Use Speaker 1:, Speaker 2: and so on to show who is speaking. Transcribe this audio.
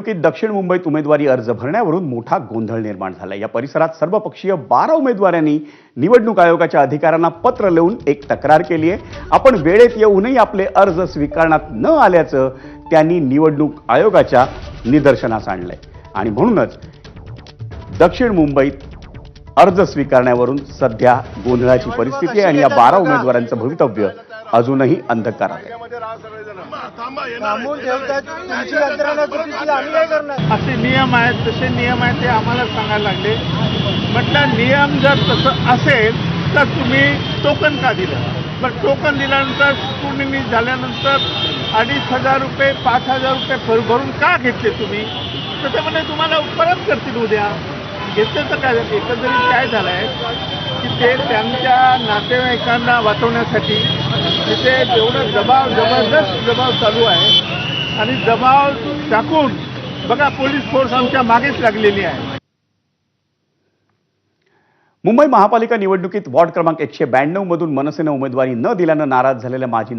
Speaker 1: की दक्षिण मुंबईत उमेदवारी अर्ज भरण्यावरून मोठा गोंधळ निर्माण झाला। या परिसरात सर्वपक्षीय 12 उमेदवारांनी निवडणूक आयोगाच्या अधिकाऱ्यांना पत्र लिहून एक तक्रार केली आहे। आपण वेळेत येऊनही आपले अर्ज स्वीकारण्यात न आल्याचं त्यांनी निवडणूक आयोगाच्या निदर्शनास आणलंय आणि म्हणूनच दक्षिण मुंबईत अर्ज स्वीकारण्यावरून सध्या गोंधळाची परिस्थिती आहे आणि या 12 उमेदवारांचं भवितव्य अजूनही अंधकारात आहे।
Speaker 2: असे नियम आहेत, तसे नियम आहेत ते आम्हाला सांगायला लागले। म्हटलं नियम जर तसं असेल तर तुम्ही टोकन का दिलं? पण टोकन दिल्यानंतर स्क्रुटिनी झाल्यानंतर 2,500 रुपये 5,000 रुपये भरून का घेतले तुम्ही? तर ते म्हणजे तुम्हाला परत करतील उद्या। घेतलं तर काय एकंदरीत काय झालं आहे की ते त्यांच्या नातेवाईकांना वाचवण्यासाठी तिथे एवढं जबरदस्त दबाव चालू आहे आणि दबाव टाकून बघा पोलीस फोर्स आमच्या मागेच लागलेली आहे।
Speaker 1: मुंबई महापालिका निवडणुकीत वॉर्ड क्रमांक 192 मधून मनसेनं उमेदवारी न दिल्यानं नाराज झालेल्या माजी